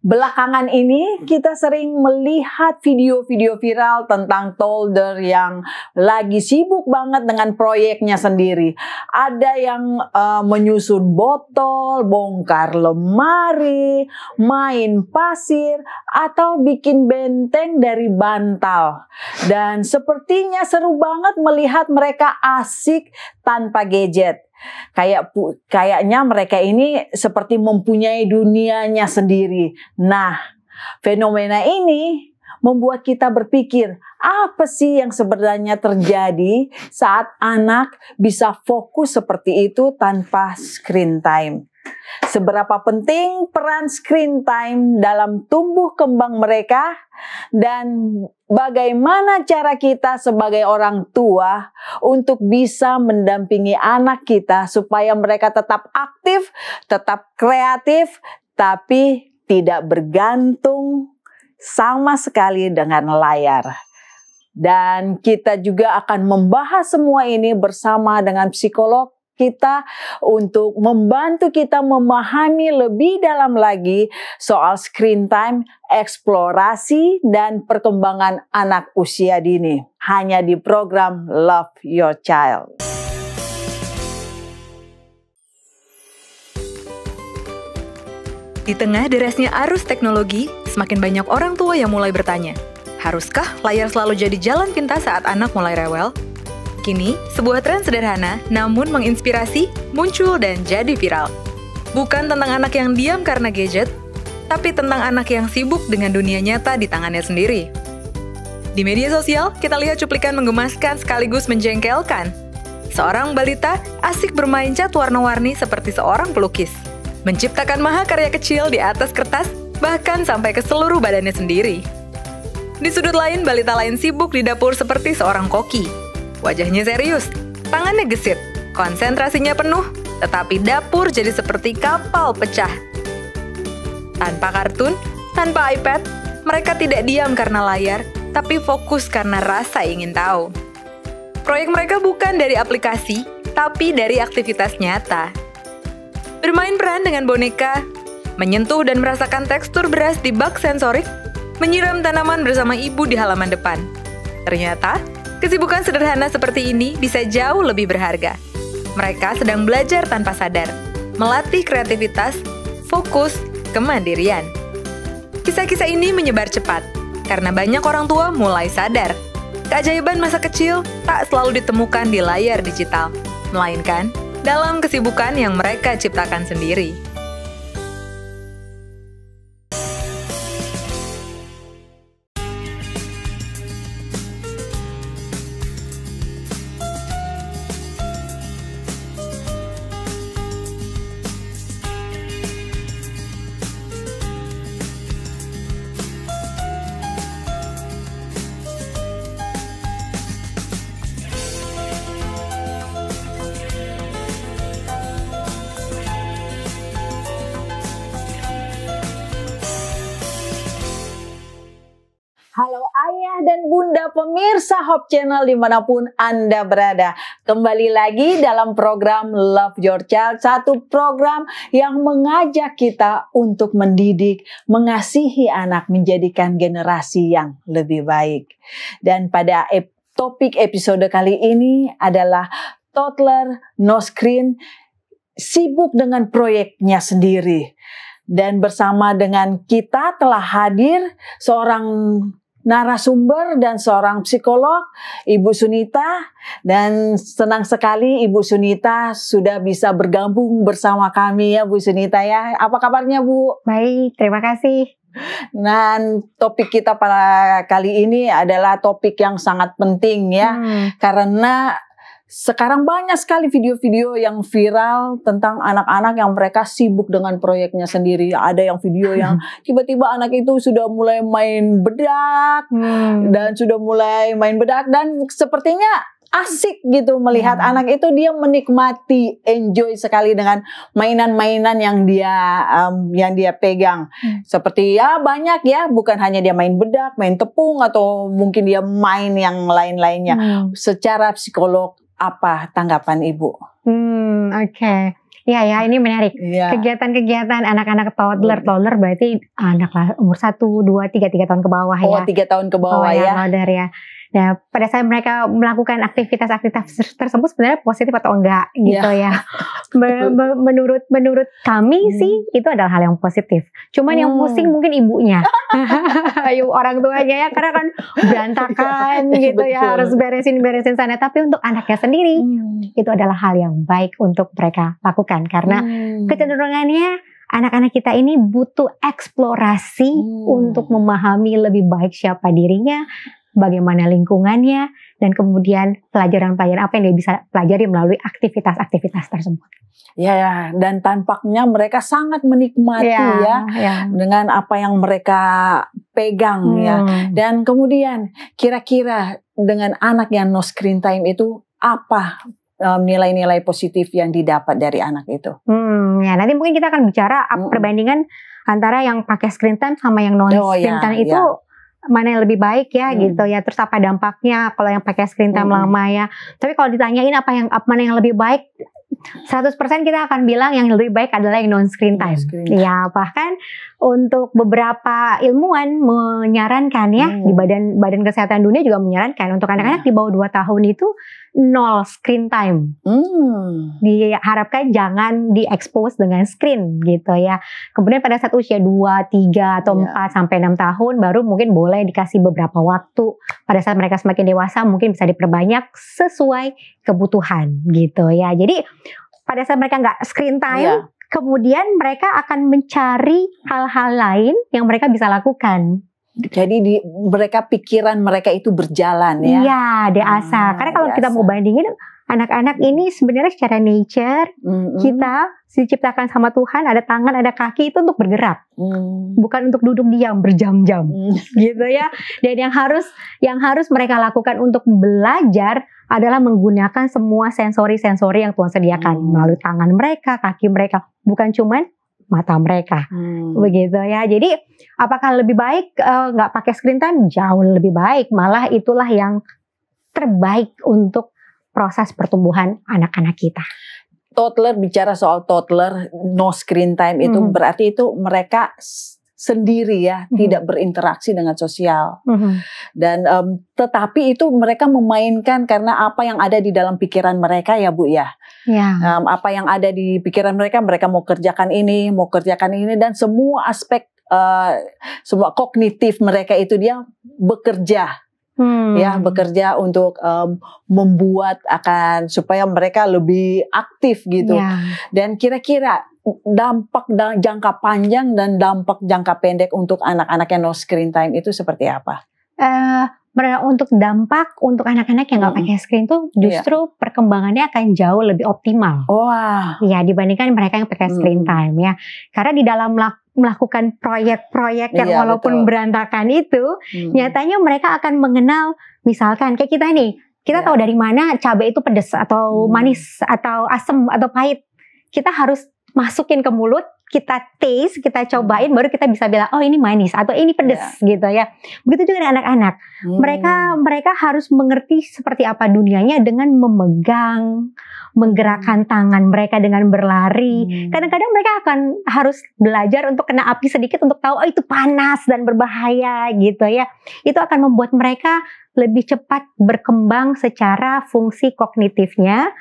Belakangan ini kita sering melihat video-video viral tentang toddler yang lagi sibuk banget dengan proyeknya sendiri. Ada yang menyusun botol, bongkar lemari, main pasir, atau bikin benteng dari bantal. Dan sepertinya seru banget melihat mereka asik tanpa gadget. Kayaknya mereka ini seperti mempunyai dunianya sendiri. Nah, fenomena ini membuat kita berpikir, apa sih yang sebenarnya terjadi saat anak bisa fokus seperti itu tanpa screen time? Seberapa penting peran screen time dalam tumbuh kembang mereka, dan bagaimana cara kita sebagai orang tua untuk bisa mendampingi anak kita supaya mereka tetap aktif, tetap kreatif, tapi tidak bergantung sama sekali dengan layar. Dan kita juga akan membahas semua ini bersama dengan psikolog kita untuk membantu kita memahami lebih dalam lagi soal screen time, eksplorasi, dan perkembangan anak usia dini. Hanya di program Love Your Child. Di tengah derasnya arus teknologi, semakin banyak orang tua yang mulai bertanya, haruskah layar selalu jadi jalan pintas saat anak mulai rewel? Kini, sebuah tren sederhana namun menginspirasi muncul dan jadi viral. Bukan tentang anak yang diam karena gadget, tapi tentang anak yang sibuk dengan dunia nyata di tangannya sendiri. Di media sosial, kita lihat cuplikan menggemaskan sekaligus menjengkelkan. Seorang balita asik bermain cat warna-warni seperti seorang pelukis, menciptakan mahakarya kecil di atas kertas, bahkan sampai ke seluruh badannya sendiri. Di sudut lain, balita lain sibuk di dapur seperti seorang koki. Wajahnya serius, tangannya gesit, konsentrasinya penuh, tetapi dapur jadi seperti kapal pecah. Tanpa kartun, tanpa iPad, mereka tidak diam karena layar, tapi fokus karena rasa ingin tahu. Proyek mereka bukan dari aplikasi, tapi dari aktivitas nyata. Bermain peran dengan boneka, menyentuh dan merasakan tekstur beras di bak sensorik, menyiram tanaman bersama ibu di halaman depan. Ternyata, kesibukan sederhana seperti ini bisa jauh lebih berharga. Mereka sedang belajar tanpa sadar, melatih kreativitas, fokus, kemandirian. Kisah-kisah ini menyebar cepat, karena banyak orang tua mulai sadar. Keajaiban masa kecil tak selalu ditemukan di layar digital, melainkan dalam kesibukan yang mereka ciptakan sendiri. Halo ayah dan bunda pemirsa Hope Channel dimanapun Anda berada. Kembali lagi dalam program Love Your Child, satu program yang mengajak kita untuk mendidik, mengasihi anak, menjadikan generasi yang lebih baik. Dan pada topik episode kali ini adalah toddler no screen, sibuk dengan proyeknya sendiri. Dan bersama dengan kita telah hadir seorang narasumber dan seorang psikolog, Ibu Sunita, dan senang sekali Ibu Sunita sudah bisa bergabung bersama kami ya Bu Sunita ya. Apa kabarnya Bu? Baik, terima kasih. Dan topik kita pada kali ini adalah topik yang sangat penting ya, karena sekarang banyak sekali video-video yang viral tentang anak-anak yang mereka sibuk dengan proyeknya sendiri. Ada yang video yang tiba-tiba anak itu sudah mulai main bedak dan sepertinya asik gitu melihat anak itu, dia menikmati, enjoy sekali dengan mainan-mainan yang dia pegang. Seperti ya banyak ya, bukan hanya dia main bedak, main tepung, atau mungkin dia main yang lain-lainnya. Secara psikolog, apa tanggapan Ibu? Oke. Iya ya, ini menarik. Iya. Kegiatan-kegiatan anak-anak toddler berarti anak umur 1, 2, 3 tahun ke bawah ya. Oh, 3 tahun ke bawah ya. Toddler ya. Nah, pada saat mereka melakukan aktivitas-aktivitas tersebut sebenarnya positif atau enggak gitu ya. Menurut kami sih itu adalah hal yang positif. Cuman yang pusing mungkin ibunya. Orang tuanya ya, karena kan berantakan gitu ya, harus beresin sana. Tapi untuk anaknya sendiri itu adalah hal yang baik untuk mereka lakukan karena kecenderungannya anak-anak kita ini butuh eksplorasi untuk memahami lebih baik siapa dirinya, bagaimana lingkungannya, dan kemudian pelajaran-pelajaran apa yang dia bisa pelajari melalui aktivitas-aktivitas tersebut. Ya, dan tampaknya mereka sangat menikmati ya dengan apa yang mereka pegang ya. Dan kemudian kira-kira dengan anak yang no screen time itu apa nilai-nilai positif yang didapat dari anak itu? Ya nanti mungkin kita akan bicara perbandingan antara yang pakai screen time sama yang non screen time itu. Mana yang lebih baik ya gitu ya, terus apa dampaknya kalau yang pakai screen time lama ya. Tapi kalau ditanyain mana yang lebih baik, 100% kita akan bilang yang lebih baik adalah yang non screen time. Ya, bahkan untuk beberapa ilmuwan menyarankan ya, di Badan Kesehatan Dunia juga menyarankan untuk anak-anak di bawah 2 tahun itu 0 screen time. Diharapkan jangan diekspos dengan screen gitu ya. Kemudian pada saat usia 2, 3 atau 4 sampai 6 tahun baru mungkin boleh dikasih beberapa waktu. Pada saat mereka semakin dewasa mungkin bisa diperbanyak sesuai kebutuhan gitu ya. Jadi pada saat mereka nggak screen time, kemudian mereka akan mencari hal-hal lain yang mereka bisa lakukan. Jadi pikiran mereka itu berjalan ya. Iya, diasah. Karena kalau kita mau bandingin anak-anak ini sebenarnya secara nature kita diciptakan sama Tuhan, ada tangan, ada kaki itu untuk bergerak. Bukan untuk duduk diam berjam-jam. Gitu ya. Dan yang harus mereka lakukan untuk belajar adalah menggunakan semua sensori-sensori yang Tuhan sediakan melalui tangan mereka, kaki mereka, bukan cuman mata mereka, begitu ya. Jadi apakah lebih baik nggak pakai screen time? Jauh lebih baik, malah itulah yang terbaik untuk proses pertumbuhan anak-anak kita. Toddler, bicara soal toddler no screen time itu berarti itu mereka sendiri ya, tidak berinteraksi dengan sosial. Dan tetapi itu mereka memainkan karena apa yang ada di dalam pikiran mereka ya Bu ya. Apa yang ada di pikiran mereka mau kerjakan ini, dan semua aspek semua kognitif mereka itu dia bekerja. Bekerja untuk membuat supaya mereka lebih aktif gitu. Dan kira-kira dampak jangka panjang dan dampak jangka pendek untuk anak-anak yang no screen time itu seperti apa? Untuk dampak untuk anak-anak yang nggak pakai screen tuh justru perkembangannya akan jauh lebih optimal. Ya dibandingkan mereka yang pakai screen time ya. Karena di dalam melakukan proyek-proyek yang walaupun berantakan itu, nyatanya mereka akan mengenal, misalkan kayak kita nih, kita tahu dari mana cabai itu pedas atau manis atau asam atau pahit. Kita harus masukin ke mulut, kita taste, kita cobain, baru kita bisa bilang, oh ini manis atau ini pedas gitu ya. Begitu juga dengan anak-anak. Mereka harus mengerti seperti apa dunianya dengan memegang, menggerakkan tangan mereka dengan berlari. Kadang-kadang mereka akan harus belajar untuk kena api sedikit untuk tahu, oh itu panas dan berbahaya gitu ya. Itu akan membuat mereka lebih cepat berkembang secara fungsi kognitifnya,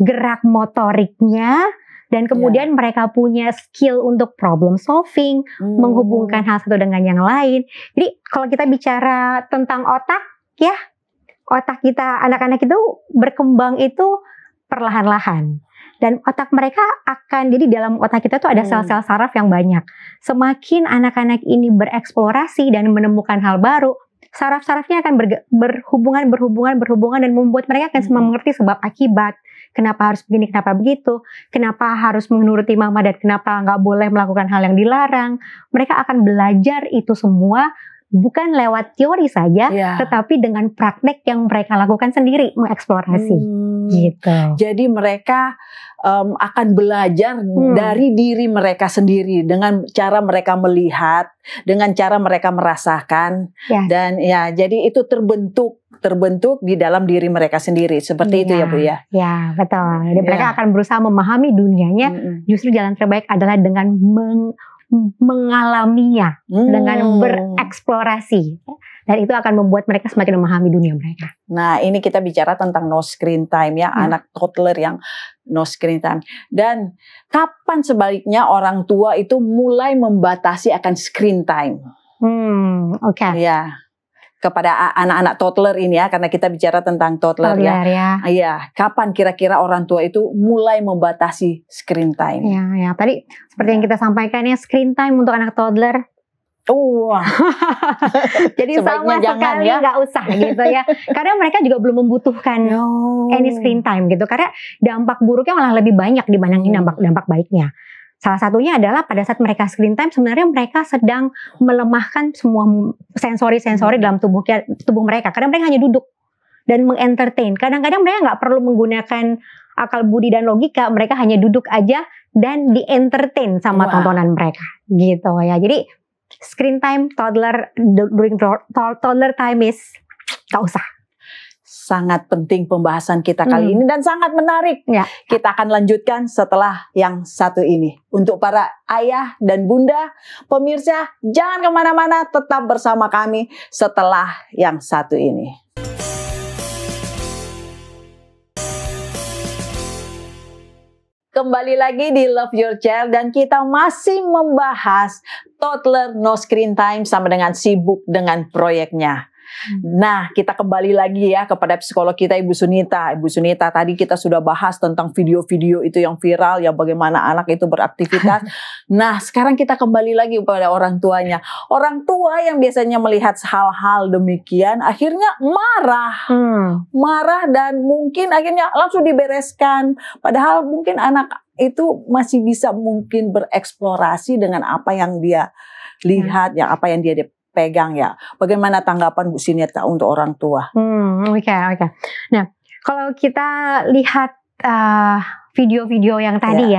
gerak motoriknya, dan kemudian mereka punya skill untuk problem solving, menghubungkan hal satu dengan yang lain. Jadi kalau kita bicara tentang otak ya, otak kita anak-anak itu berkembang itu perlahan-lahan. Dan otak mereka jadi dalam otak kita tuh ada sel-sel saraf yang banyak. Semakin anak-anak ini bereksplorasi dan menemukan hal baru, saraf-sarafnya akan berhubungan dan membuat mereka akan mengerti sebab akibat. Kenapa harus begini, kenapa begitu, kenapa harus menuruti mama dan kenapa nggak boleh melakukan hal yang dilarang. Mereka akan belajar itu semua bukan lewat teori saja, tetapi dengan praktek yang mereka lakukan sendiri, mengeksplorasi. Gitu. Jadi mereka akan belajar dari diri mereka sendiri dengan cara mereka melihat, dengan cara mereka merasakan, dan ya jadi itu terbentuk terbentuk di dalam diri mereka sendiri. Seperti itu ya Bu ya? Ya, betul. Jadi mereka akan berusaha memahami dunianya. Justru jalan terbaik adalah dengan mengalaminya, dengan bereksplorasi. Dan itu akan membuat mereka semakin memahami dunia mereka. Nah, ini kita bicara tentang no screen time ya, anak toddler yang no screen time. Dan kapan sebaliknya orang tua itu mulai membatasi akan screen time? Oke. Ya, kepada anak-anak toddler ini ya, karena kita bicara tentang toddler ya. Iya, kapan kira-kira orang tua itu mulai membatasi screen time? Ya, tadi seperti yang kita sampaikan ya, screen time untuk anak toddler. Jadi sama sekali nggak usah gitu ya, karena mereka juga belum membutuhkan any screen time gitu, karena dampak buruknya malah lebih banyak dibandingin dampak baiknya. Salah satunya adalah pada saat mereka screen time sebenarnya mereka sedang melemahkan semua sensori dalam tubuh mereka, karena mereka hanya duduk dan mengentertain. Kadang-kadang mereka nggak perlu menggunakan akal budi dan logika, mereka hanya duduk aja dan di entertain sama tontonan mereka gitu ya. Jadi screen time toddler during toddler time is gak usah. Sangat penting pembahasan kita kali ini dan sangat menarik. Kita akan lanjutkan setelah yang satu ini. Untuk para ayah dan bunda, pemirsa, jangan kemana-mana, tetap bersama kami setelah yang satu ini. Kembali lagi di Love Your Child dan kita masih membahas toddler no screen time sama dengan sibuk dengan proyeknya. Nah, kita kembali lagi ya kepada psikolog kita Ibu Sunita. Ibu Sunita, tadi kita sudah bahas tentang video-video itu yang viral, ya bagaimana anak itu beraktivitas. Nah, sekarang kita kembali lagi kepada orang tuanya. Orang tua yang biasanya melihat hal-hal demikian akhirnya marah. Marah dan mungkin akhirnya langsung dibereskan. Padahal mungkin anak itu masih bisa mungkin bereksplorasi dengan apa yang dia lihat, ya apa yang dia pegang ya. Bagaimana tanggapan Bu Sineta untuk orang tua? Oke. Nah, kalau kita lihat video-video yang tadi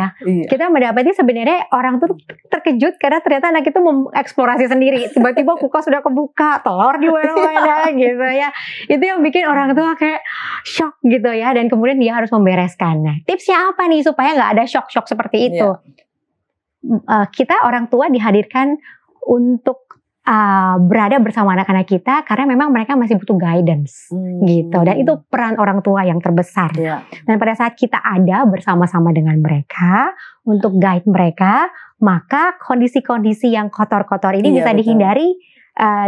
kita mendapati sebenarnya orang tuh terkejut karena ternyata anak itu mengeksplorasi sendiri. Tiba-tiba kulkas sudah kebuka, telur di mana-mana gitu ya. Itu yang bikin orang tua kayak shock gitu ya. Dan kemudian dia harus membereskan. Nah, tipsnya apa nih supaya nggak ada shock-shock seperti itu? Kita orang tua dihadirkan untuk berada bersama anak-anak kita karena memang mereka masih butuh guidance gitu, dan itu peran orang tua yang terbesar. Dan pada saat kita ada bersama-sama dengan mereka untuk guide mereka, maka kondisi-kondisi yang kotor-kotor ini bisa dihindari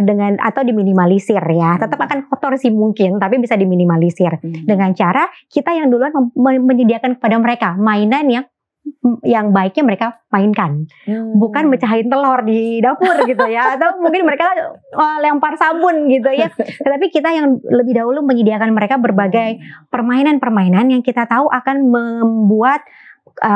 dengan atau diminimalisir ya. Tetap akan kotor sih mungkin, tapi bisa diminimalisir dengan cara kita yang duluan menyediakan kepada mereka mainan yang baiknya mereka mainkan, bukan mecahin telur di dapur gitu ya, atau mungkin mereka lempar sabun gitu ya. Tetapi kita yang lebih dahulu menyediakan mereka berbagai permainan-permainan yang kita tahu akan membuat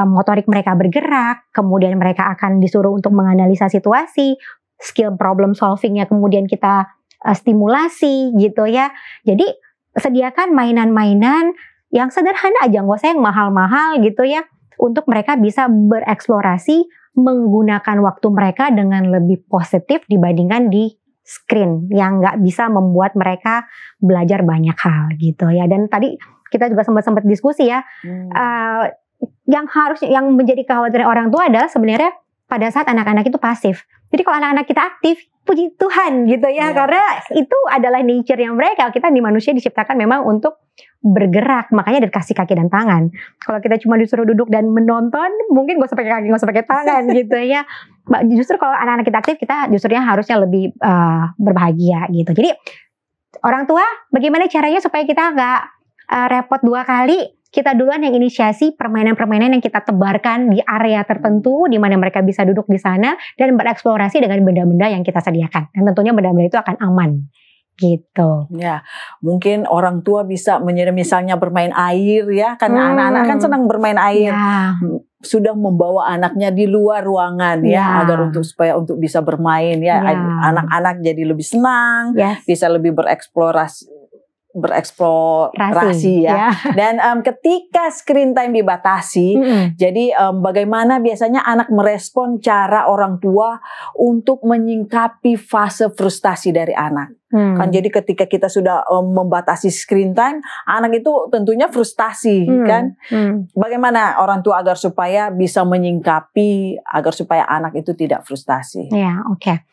motorik mereka bergerak, kemudian mereka akan disuruh untuk menganalisa situasi, skill problem solvingnya kemudian kita stimulasi gitu ya. Jadi sediakan mainan-mainan yang sederhana aja, nggak usah yang mahal-mahal gitu ya, untuk mereka bisa bereksplorasi menggunakan waktu mereka dengan lebih positif dibandingkan di screen yang nggak bisa membuat mereka belajar banyak hal gitu ya. Dan tadi kita juga sempat diskusi ya, yang menjadi kekhawatiran orang tua adalah sebenarnya pada saat anak-anak itu pasif. Jadi kalau anak-anak kita aktif, puji Tuhan gitu ya, karena itu adalah nature-nya mereka. Kita di manusia diciptakan memang untuk bergerak, makanya dikasih kaki dan tangan. Kalau kita cuma disuruh duduk dan menonton, mungkin gak usah pakai kaki, gak usah pakai tangan gitu ya. Justru kalau anak-anak kita aktif, kita justrunya harusnya lebih berbahagia gitu. Jadi orang tua, bagaimana caranya supaya kita nggak repot dua kali? Kita duluan yang inisiasi permainan-permainan yang kita tebarkan di area tertentu di mana mereka bisa duduk di sana dan bereksplorasi dengan benda-benda yang kita sediakan. Dan tentunya benda-benda itu akan aman. Gitu. Ya, mungkin orang tua bisa misalnya bermain air ya, karena anak-anak kan senang bermain air. Sudah membawa anaknya di luar ruangan ya, agar supaya untuk bisa bermain ya. Anak-anak jadi lebih senang, bisa lebih bereksplorasi ya. Dan ketika screen time dibatasi, jadi bagaimana biasanya anak merespon cara orang tua untuk menyingkapi fase frustasi dari anak? Kan jadi ketika kita sudah membatasi screen time, anak itu tentunya frustasi kan. Bagaimana orang tua agar supaya bisa menyingkapi agar supaya anak itu tidak frustasi? Ya, oke.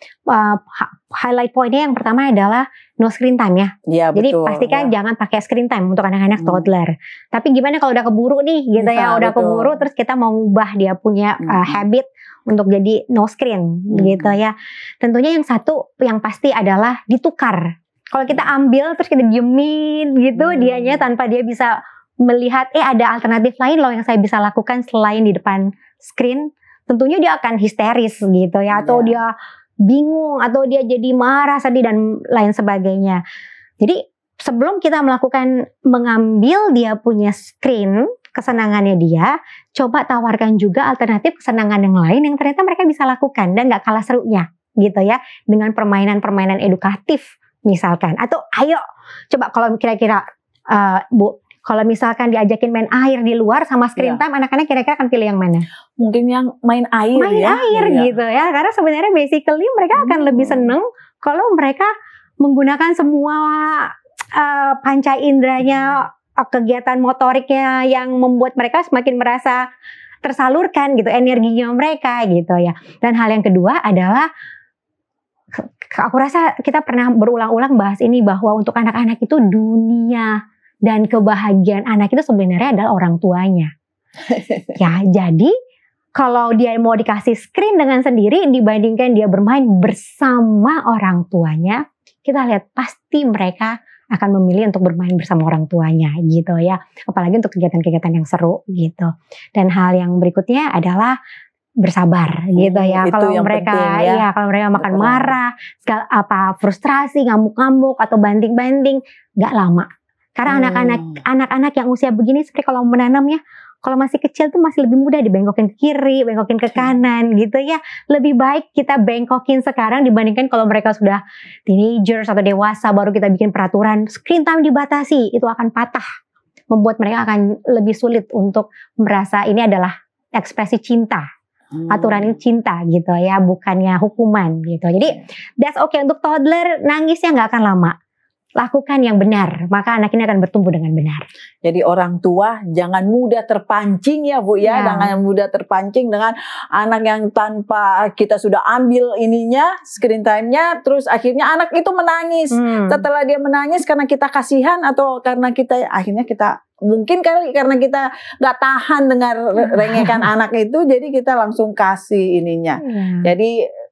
Highlight pointnya yang pertama adalah no screen time ya. Ya, jadi betul, pastikan jangan pakai screen time untuk anak-anak toddler. Tapi gimana kalau udah keburu nih gitu ya, udah keburu terus kita mau ubah dia punya habit untuk jadi no screen gitu ya. Tentunya yang satu yang pasti adalah ditukar. Kalau kita ambil terus kita diemin gitu dianya tanpa dia bisa melihat ada alternatif lain loh yang saya bisa lakukan selain di depan screen, tentunya dia akan histeris gitu ya, atau dia bingung, atau dia jadi marah, sedih dan lain sebagainya. Jadi sebelum kita mengambil dia punya screen, kesenangannya dia, coba tawarkan juga alternatif kesenangan yang lain yang ternyata mereka bisa lakukan dan gak kalah serunya gitu ya, dengan permainan-permainan edukatif misalkan. Atau ayo coba kalau kira-kira Bu, kalau misalkan diajakin main air di luar sama screen time, anak-anak kira-kira akan pilih yang mana? Mungkin yang main air gitu ya, karena sebenarnya basically mereka akan lebih seneng kalau mereka menggunakan semua panca inderanya, kegiatan motoriknya yang membuat mereka semakin merasa tersalurkan gitu energinya mereka gitu ya. Dan hal yang kedua adalah, aku rasa kita pernah berulang-ulang bahas ini, bahwa untuk anak-anak itu dunia dan kebahagiaan anak itu sebenarnya adalah orang tuanya. Ya, jadi kalau dia mau dikasih screen dengan sendiri dibandingkan dia bermain bersama orang tuanya, kita lihat pasti mereka akan memilih untuk bermain bersama orang tuanya gitu ya. Apalagi untuk kegiatan-kegiatan yang seru gitu. Dan hal yang berikutnya adalah bersabar gitu ya. Kalau mereka penting, kalau mereka makan marah, frustrasi, ngamuk-ngamuk atau banting-banting, gak lama. Karena anak-anak yang usia begini seperti kalau menanamnya, kalau masih kecil tuh masih lebih mudah dibengkokin ke kiri, bengkokin ke kanan gitu ya. Lebih baik kita bengkokin sekarang dibandingkan kalau mereka sudah teenagers atau dewasa baru kita bikin peraturan screen time dibatasi, itu akan patah. Membuat mereka akan lebih sulit untuk merasa ini adalah ekspresi cinta. Aturan ini cinta gitu ya, bukannya hukuman gitu. Jadi that's okay. Untuk toddler nangisnya nggak akan lama. Lakukan yang benar, maka anak ini akan bertumbuh dengan benar. Jadi orang tua jangan mudah terpancing ya Bu ya, jangan mudah terpancing dengan anak yang tanpa kita sudah ambil ininya, screen time-nya, terus akhirnya anak itu menangis. Setelah dia menangis karena kita kasihan atau karena kita akhirnya kita mungkin karena kita nggak tahan dengar rengekan anak itu, jadi kita langsung kasih ininya. Jadi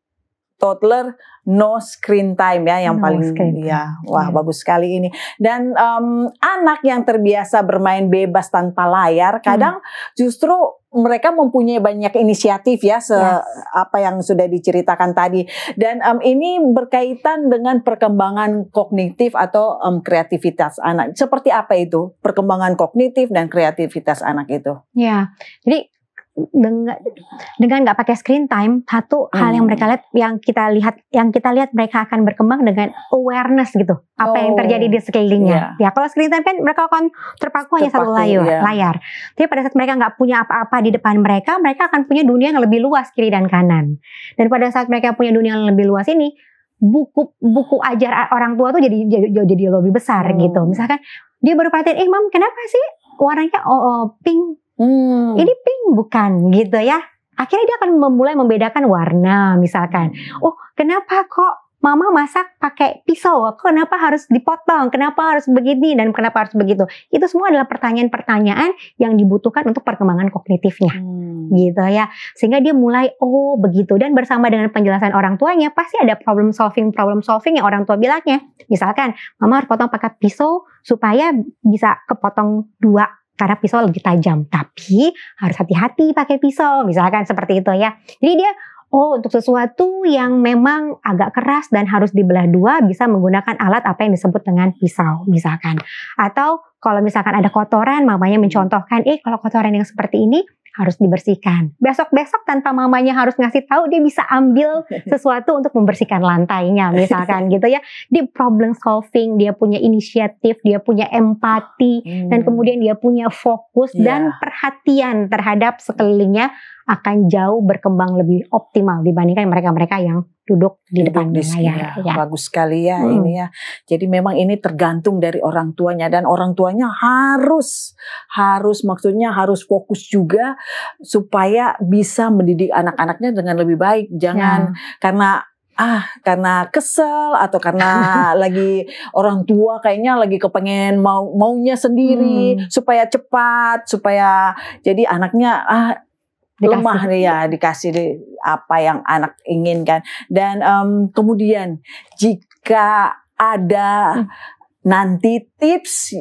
toddler no screen time ya yang paling bagus sekali ini. Dan anak yang terbiasa bermain bebas tanpa layar kadang justru mereka mempunyai banyak inisiatif ya apa yang sudah diceritakan tadi. Dan ini berkaitan dengan perkembangan kognitif atau kreativitas anak. Seperti apa itu perkembangan kognitif dan kreativitas anak itu? Ya, jadi dengan nggak pakai screen time, satu hal yang mereka lihat, yang kita lihat mereka akan berkembang dengan awareness gitu, apa yang terjadi di sekelilingnya. Ya, kalau screen time kan mereka akan terpaku hanya satu layar. Tapi pada saat mereka nggak punya apa-apa di depan mereka akan punya dunia yang lebih luas kiri dan kanan. Dan pada saat mereka punya dunia yang lebih luas ini, buku ajar orang tua tuh jadi lebih besar gitu. Misalkan dia baru perhatiin, Mam, kenapa sih warnanya pink? Ini pink bukan gitu ya. Akhirnya dia akan mulai membedakan warna misalkan. Oh, kenapa kok Mama masak pakai pisau? Kenapa harus dipotong? Kenapa harus begini dan kenapa harus begitu? Itu semua adalah pertanyaan-pertanyaan yang dibutuhkan untuk perkembangan kognitifnya. Gitu ya. Sehingga dia mulai begitu, dan bersama dengan penjelasan orang tuanya pasti ada problem solving yang orang tua bilangnya. Misalkan Mama harus potong pakai pisau supaya bisa kepotong 2 karena pisau lebih tajam, tapi harus hati-hati pakai pisau, misalkan seperti itu ya. Jadi dia untuk sesuatu yang memang agak keras dan harus dibelah 2 bisa menggunakan alat apa yang disebut dengan pisau misalkan. Atau kalau misalkan ada kotoran, mamanya mencontohkan, kalau kotoran yang seperti ini harus dibersihkan. Besok-besok tanpa mamanya harus ngasih tahu, dia bisa ambil sesuatu untuk membersihkan lantainya misalkan gitu ya. Dia problem solving, dia punya inisiatif, dia punya empati, dan kemudian dia punya fokus dan perhatian terhadap sekelilingnya akan jauh berkembang lebih optimal dibandingkan mereka-mereka yang duduk di depan layar. Ya. Bagus sekali ya ini ya. Jadi memang ini tergantung dari orang tuanya, dan orang tuanya harus maksudnya harus fokus juga supaya bisa mendidik anak-anaknya dengan lebih baik. Jangan karena kesel atau karena lagi orang tua kayaknya lagi kepengen maunya sendiri supaya cepat, supaya jadi anaknya lemah ya, dikasih apa yang anak inginkan. Dan kemudian jika ada nanti tips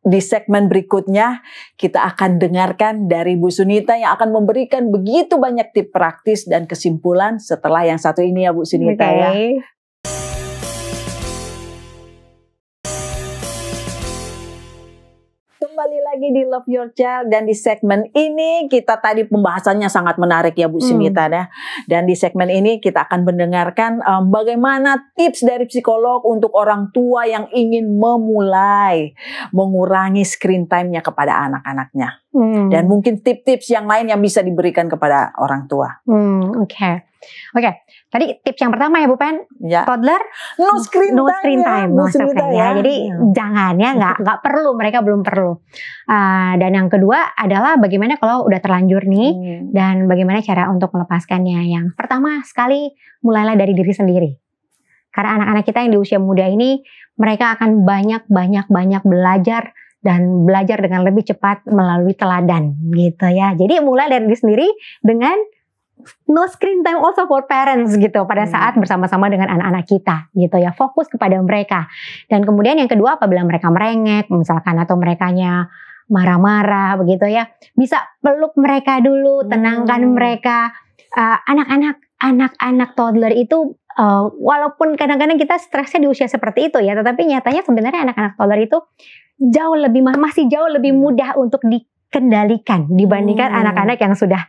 di segmen berikutnya, kita akan dengarkan dari Bu Sunita yang akan memberikan begitu banyak tips praktis dan kesimpulan setelah yang satu ini ya Bu Sunita ya. Kembali lagi di Love Your Child, dan di segmen ini kita tadi pembahasannya sangat menarik ya Bu Sunita ya. Dan di segmen ini kita akan mendengarkan bagaimana tips dari psikolog untuk orang tua yang ingin memulai mengurangi screen time-nya kepada anak-anaknya. Dan mungkin tips-tips yang lain yang bisa diberikan kepada orang tua. Oke. Tadi tips yang pertama ya Bu Pen, toddler no screen time. Ya. Jadi jangan ya, nggak perlu, mereka belum perlu. Dan yang kedua adalah bagaimana kalau udah terlanjur nih, dan bagaimana cara untuk melepaskannya. Yang pertama sekali, mulailah dari diri sendiri. Karena anak-anak kita yang di usia muda ini, mereka akan banyak belajar, dan belajar dengan lebih cepat melalui teladan gitu ya. Jadi mulai dari diri sendiri dengan no screen time also for parents gitu pada saat bersama-sama dengan anak-anak kita gitu ya, fokus kepada mereka. Dan kemudian yang kedua, apabila mereka merengek misalkan atau merekanya marah-marah begitu ya, bisa peluk mereka dulu, tenangkan mereka. Anak-anak toddler itu walaupun kadang-kadang kita stresnya di usia seperti itu ya, tetapi nyatanya sebenarnya anak-anak toddler itu masih jauh lebih mudah untuk dikendalikan dibandingkan anak-anak yang sudah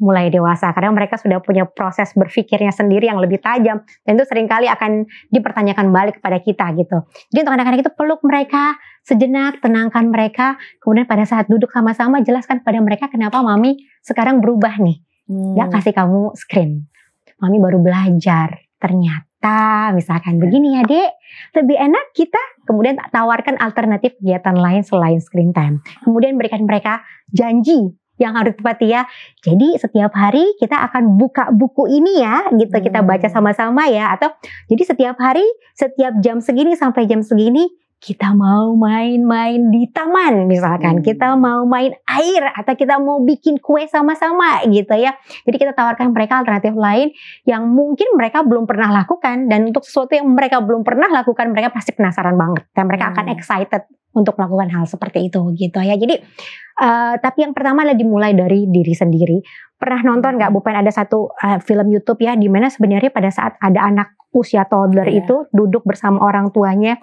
mulai dewasa, karena mereka sudah punya proses berpikirnya sendiri yang lebih tajam, dan itu seringkali akan dipertanyakan balik kepada kita gitu. Jadi untuk anak-anak itu peluk mereka sejenak, tenangkan mereka, kemudian pada saat duduk sama-sama jelaskan pada mereka kenapa mami sekarang berubah nih, gak kasih kamu screen, mami baru belajar, ternyata misalkan begini ya dek, lebih enak kita, kemudian tawarkan alternatif kegiatan lain selain screen time, kemudian berikan mereka janji yang harus tepati ya. Jadi setiap hari kita akan buka buku ini ya, gitu kita baca sama-sama ya. Atau jadi setiap hari, setiap jam segini sampai jam segini kita mau main-main di taman misalkan, kita mau main air atau kita mau bikin kue sama-sama gitu ya. Jadi kita tawarkan mereka alternatif lain yang mungkin mereka belum pernah lakukan, dan untuk sesuatu yang mereka belum pernah lakukan mereka pasti penasaran banget dan mereka akan excited untuk melakukan hal seperti itu gitu ya. Jadi tapi yang pertama adalah dimulai dari diri sendiri. Pernah nonton nggak Bu Pen, ada satu film YouTube ya, di mana sebenarnya pada saat ada anak usia toddler itu duduk bersama orang tuanya,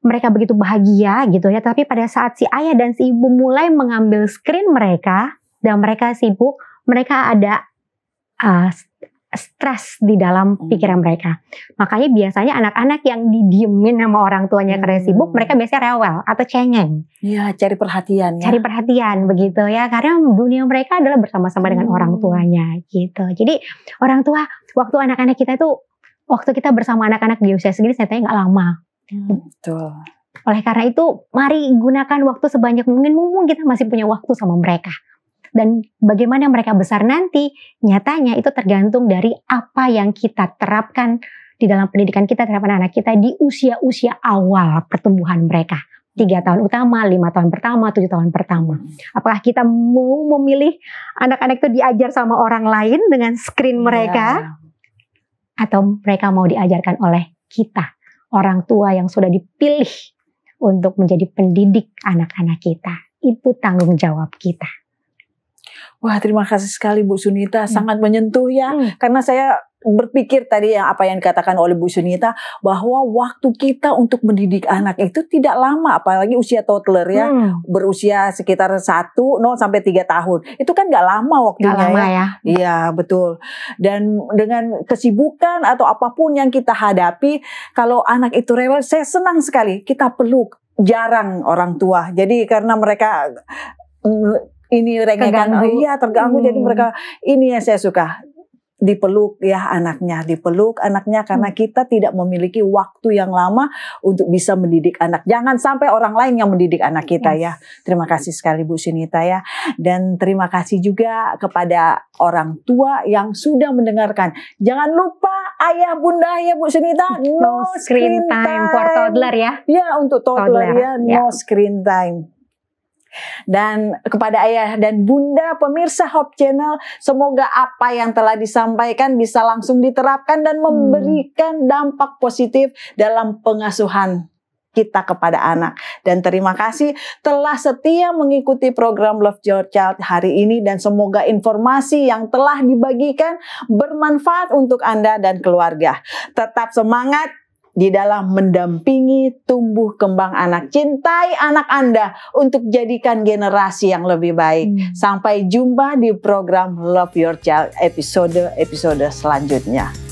mereka begitu bahagia gitu ya, tapi pada saat si ayah dan si ibu mulai mengambil screen mereka dan mereka sibuk, mereka ada stres di dalam pikiran mereka. Makanya biasanya anak-anak yang didiemin sama orang tuanya karena sibuk, mereka biasanya rewel atau cengeng. Iya, cari perhatian ya. Cari perhatian begitu ya, karena dunia mereka adalah bersama-sama dengan orang tuanya gitu. Jadi orang tua, waktu anak-anak kita itu, waktu kita bersama anak-anak di usia segini nyatanya nggak lama. Betul. Oleh karena itu, mari gunakan waktu sebanyak mungkin, mumpung kita masih punya waktu sama mereka. Dan bagaimana mereka besar nanti, nyatanya itu tergantung dari apa yang kita terapkan di dalam pendidikan kita terhadap anak-anak kita di usia-usia awal pertumbuhan mereka. 3 tahun utama, 5 tahun pertama, 7 tahun pertama. Apakah kita mau memilih anak-anak itu diajar sama orang lain dengan screen mereka, atau mereka mau diajarkan oleh kita, orang tua yang sudah dipilih untuk menjadi pendidik anak-anak kita. Itu tanggung jawab kita. Wah, terima kasih sekali Bu Sunita, sangat menyentuh ya. Karena saya berpikir tadi yang apa yang dikatakan oleh Bu Sunita, bahwa waktu kita untuk mendidik anak itu tidak lama, apalagi usia toddler ya, berusia sekitar 0 sampai 3 tahun. Itu kan nggak lama waktunya. Nggak lama ya. Iya, betul. Dan dengan kesibukan atau apapun yang kita hadapi, kalau anak itu rewel, saya senang sekali kita peluk. Jarang orang tua. Jadi karena mereka ini rengekan, iya terganggu. Jadi mereka, ini yang saya suka, dipeluk ya anaknya, karena kita tidak memiliki waktu yang lama untuk bisa mendidik anak. Jangan sampai orang lain yang mendidik anak kita ya. Terima kasih sekali Bu Sunita ya. Dan terima kasih juga kepada orang tua yang sudah mendengarkan. Jangan lupa ayah bunda ya Bu Sunita, no screen time for toddler ya. Ya, untuk toddler ya, no screen time. Dan kepada ayah dan bunda pemirsa Hope Channel, semoga apa yang telah disampaikan bisa langsung diterapkan dan memberikan dampak positif dalam pengasuhan kita kepada anak. Dan terima kasih telah setia mengikuti program Love Your Child hari ini, dan semoga informasi yang telah dibagikan bermanfaat untuk Anda dan keluarga. Tetap semangat di dalam mendampingi tumbuh kembang anak. Cintai anak Anda untuk jadikan generasi yang lebih baik. Sampai jumpa di program Love Your Child episode selanjutnya.